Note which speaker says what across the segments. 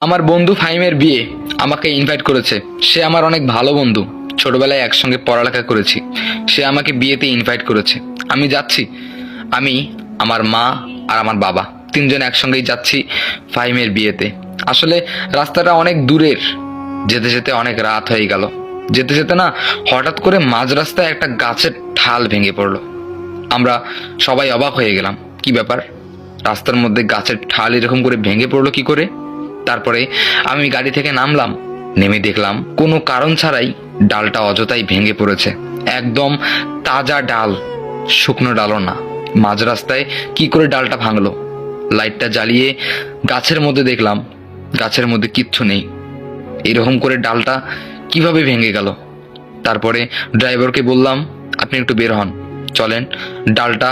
Speaker 1: আমার বন্ধু ফাহিমের বিয়ে আমাকে ইনভাইট করেছে। সে আমার অনেক ভালো বন্ধু, ছোটবেলায় একসঙ্গে পড়ালেখা করেছি। সে আমাকে বিয়েতে ইনভাইট করেছে, আমি যাচ্ছি। আমি, আমার মা আর আমার বাবা তিনজন একসঙ্গেই যাচ্ছি ফাহিমের বিয়েতে। আসলে রাস্তাটা অনেক দূরের, যেতে যেতে অনেক রাত হয়ে গেল। যেতে যেতে না হঠাৎ করে মাঝ রাস্তায় একটা গাছের ঢাল ভেঙে পড়লো। আমরা সবাই অবাক হয়ে গেলাম, কি ব্যাপার, রাস্তার মধ্যে গাছের ঢাল এরকম করে ভেঙে পড়লো কি করে। তারপরে আমি গাড়ি থেকে নামলাম, নেমে দেখলাম কোনো কারণ ছাড়াই ডালটা অযথাই ভেঙে পড়েছে। একদম তাজা ডাল, শুকনো ডালও না। মাঝ রাস্তায় কি করে ডালটা ভাঙলো? লাইটটা জ্বালিয়ে গাছের মধ্যে দেখলাম, গাছের মধ্যে কিচ্ছু নেই। এরকম করে ডালটা কিভাবে ভেঙে গেল? তারপরে ড্রাইভারকে বললাম, আপনি একটু বের হন, চলেন, ডালটা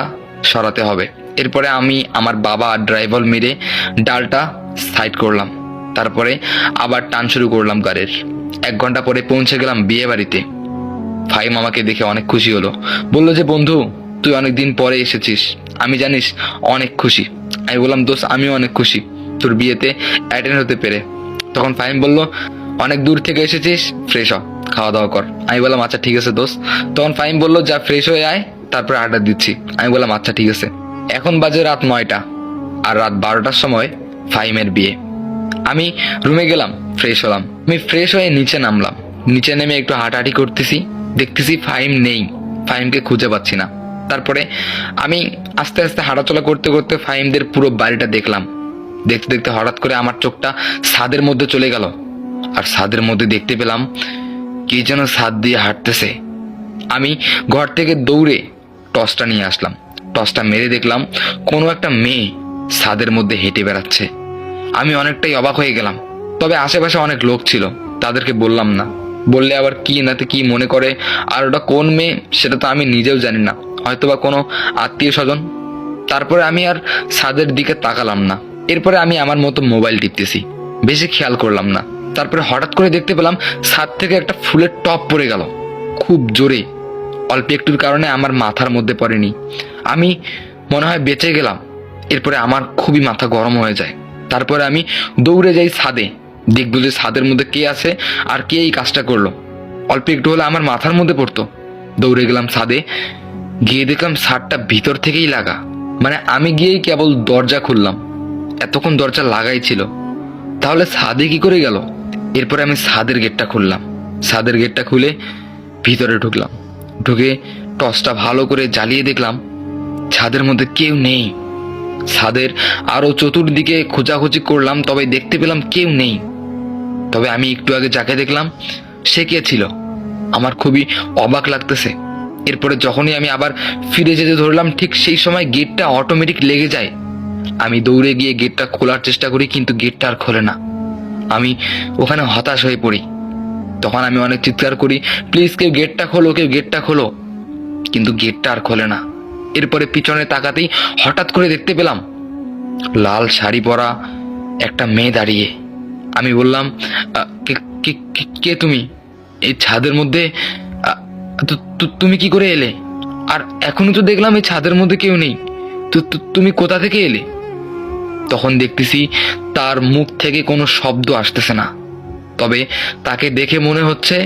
Speaker 1: সরাতে হবে। এরপরে আমি, আমার বাবা আর ড্রাইভার মিলে ডালটা সাইড করলাম। তারপরে আবার টান শুরু করলাম গাড়ির। 1 ঘন্টা পরে পৌঁছে গেলাম বিয়ে বাড়িতে। ফাহিম আমাকে দেখে অনেক খুশি হলো, বললো যে বন্ধু তুই অনেকদিন পরে এসেছিস, আমি জানিস অনেক খুশি। আমি বললাম দোস্ত আমিও অনেক খুশি তোর বিয়েতে অ্যাটেন্ড হতে পেরে। তখন ফাহিম বলল, অনেক দূর থেকে এসেছিস, ফ্রেশ হ, খাওয়া দাওয়া কর। আমি বললাম আচ্ছা ঠিক আছে দোস্ত। তখন ফাহিম বললো যা ফ্রেশ হয়ে আয়, তারপরে আড্ডা দিচ্ছি। আমি বললাম আচ্ছা ঠিক আছে। এখন বাজে রাত 9টা, আর রাত 12টার সময় ফাহিমের বিয়ে। আমি রুমে গেলাম, ফ্রেশ হলাম। আমি ফ্রেশ হয়ে নিচে নামলাম। নিচে নেমে একটু হাঁটাহাঁটি করতেছি, দেখতেছি ফাহিম নেই, ফাহিমকে খুঁজে পাচ্ছি না। তারপরে আমি আস্তে আস্তে হাঁটাচলা করতে করতে ফাহিমদের পুরো বাড়িটা দেখলাম। দেখতে দেখতে হঠাৎ করে আমার চোখটা ছাদের মধ্যে চলে গেল, আর ছাদের মধ্যে দেখতে পেলাম কে যেন ছাদ দিয়ে হাঁটতেছে। আমি ঘর থেকে দৌড়ে টর্চটা নিয়ে আসলাম। টর্চটা মেরে দেখলাম কোনো একটা মেয়ে ছাদের মধ্যে হেঁটে বেড়াচ্ছে। আমি অনেকটাই অবাক হয়ে গেলাম, তবে আশেপাশে অনেক লোক ছিল, তাদেরকে বললাম না, বললে আবার কি নাতে কি মনে করে। আর ওটা কোন মেয়ে সেটা তো আমি নিজেও জানি না, হয়তোবা কোনো আত্মীয় স্বজন। তারপরে আমি আর ছাদের দিকে তাকালাম না। এরপরে আমি আমার মতো মোবাইল টিপতেছি, বেশি খেয়াল করলাম না। তারপরে হঠাৎ করে দেখতে পেলাম ছাদ থেকে একটা ফুলের টব পড়ে গেল, খুব জোরে। অল্প একটুর কারণে আমার মাথার মধ্যে পড়েনি, আমি মনে হয় বেঁচে গেলাম। এরপরে আমার খুবই মাথা গরম হয়ে যায়। তারপরে আমি দৌড়ে যাই ছাদে, দেখবো যে ছাদের মধ্যে কে আছে আর কে এই কাজটা করলো। অল্প একটু হলে আমার মাথার মধ্যে পড়তো। দৌড়ে গেলাম ছাদে, গিয়ে দেখলাম ছাদটা ভিতর থেকেই লাগা। মানে আমি গিয়েই কেবল দরজা খুললাম, এতক্ষণ দরজা লাগাই ছিল, তাহলে ছাদে কি করে গেল? এরপরে আমি ছাদের গেটটা খুললাম। ছাদের গেটটা খুলে ভিতরে ঢুকলাম। ঢুকে টর্চটা ভালো করে জ্বালিয়ে দেখলাম ছাদের মধ্যে কেউ নেই। ছাদের আরো চতুর্দিকে খোঁজাখুঁজি করলাম, তবে দেখতে পেলাম কেউ নেই। তবে আমি একটু আগে যাকে দেখলাম সে কে ছিল, আমার খুবই অবাক লাগতেছে। এরপরে যখনই আমি আবার ফিরে যেতে ধরলাম, ঠিক সেই সময় গেটটা অটোমেটিক লেগে যায়। আমি দৌড়ে গিয়ে গেটটা খোলার চেষ্টা করি, কিন্তু গেটটা আর খোলে না। আমি ওখানে হতাশ হয়ে পড়ি। তখন আমি অনেক চিৎকার করি, প্লিজ কেউ গেটটা খোলো, কেউ গেটটা খোলো, কিন্তু গেটটা আর খোলে না। এরপরে পিছনে তাকাতেই হঠাৎ করে দেখতে পেলাম লাল শাড়ি পরা একটা মেয়ে দাঁড়িয়ে। আমি বললাম, কে তুমি? এই ছাদের মধ্যে তুমি কি করে এলে? আর এখনো তো দেখলাম এই ছাদের মধ্যে কেউ নেই, তুমি কোথা থেকে এলে? তখন দেখতেছি তার মুখ থেকে কোনো শব্দ আসতেছে না, তবে তাকে দেখে মনে হচ্ছে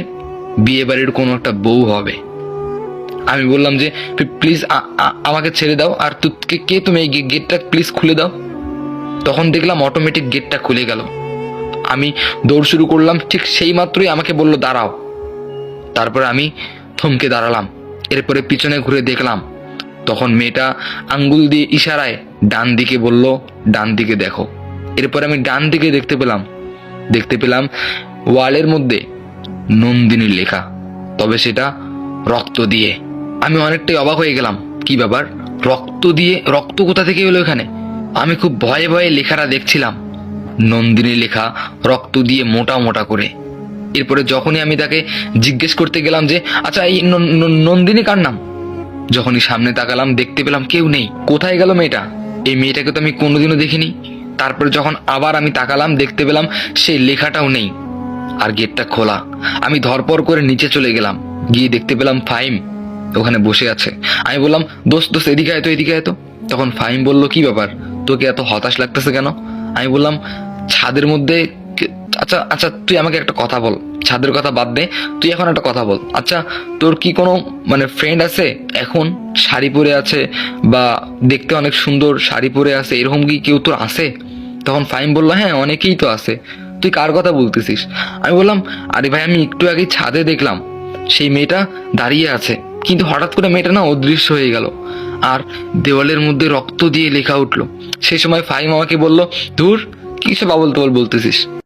Speaker 1: বিয়ে বাড়ির কোনো একটা বউ হবে। আমি বললাম যে প্লিজ আমাকে ছেড়ে দাও, আর কে তুমি, এই গেটটা প্লিজ খুলে দাও। তখন দেখলাম অটোমেটিক গেটটা খুলে গেল। আমি দৌড় শুরু করলাম, ঠিক সেই মাত্রই আমাকে বলল দাঁড়াও। তারপরে আমি থমকে দাঁড়ালাম। এরপরে পিছনে ঘুরে দেখলাম, তখন মেয়েটা আঙ্গুল দিয়ে ইশারায় ডান দিকে বলল, ডান দিকে দেখো। এরপরে আমি ডান দিকে দেখতে পেলাম ওয়ালের মধ্যে নন্দিনীর লেখা, তবে সেটা রক্ত দিয়ে। আমি অনেকটাই অবাক হয়ে গেলাম, কি ব্যাপার, রক্ত দিয়ে, রক্ত কোথা থেকে এলো এখানে? আমি খুব ভয়ে ভয়ে লেখাটা দেখছিলাম, নন্দিনী লেখা রক্ত দিয়ে মোটা মোটা করে। এরপরে যখনই আমি তাকে জিজ্ঞেস করতে গেলাম যে আচ্ছা এই নন্দিনী কার নাম, যখনই সামনে তাকালাম দেখতে পেলাম কেউ নেই। কোথায় গেল মেয়েটা? এই মেয়েটাকে তো আমি কোনোদিনও দেখিনি। তারপরে যখন আবার আমি তাকালাম দেখতে পেলাম সেই লেখাটাও নেই, আর গেটটা খোলা। আমি ধরপর করে নিচে চলে গেলাম, গিয়ে দেখতে পেলাম ফাহিম ওখানে বসে আছে। আমি বললাম দোস্ত এদিকে আয় তো, এদিকে আয় তো। তখন ফাহিম বলল, কি ব্যাপার, তোকে এত হতাশ লাগতেছে কেন? আমি বললাম ছাদের মধ্যে আচ্ছা আচ্ছা, তুই আমাকে একটা কথা বল, ছাদের কথা বাদ দে, তুই এখন একটা কথা বল। আচ্ছা, তোর কি কোনো মানে ফ্রেন্ড আছে এখন শাড়ি পরে আছে, বা দেখতে অনেক সুন্দর শাড়ি পরে আছে, এরকম কি কেউ তোর আছে? তখন ফাহিম বললো, হ্যাঁ অনেকেই তো আছে। তুই কার কথা বলতেছিস? আমি বললাম, আরে ভাই আমি একটু আগে ছাদে দেখলাম সেই মেয়েটা দাঁড়িয়ে আছে, কিন্তু হঠাৎ করে মেয়েটা না অদৃশ্য হয়ে গেল, আর দেওয়ালের মধ্যে রক্ত দিয়ে লেখা উঠলো। সেই সময় ফাহিম আমাকে বলল, ধুর, কিসব আবল তাবল বলতেছিস।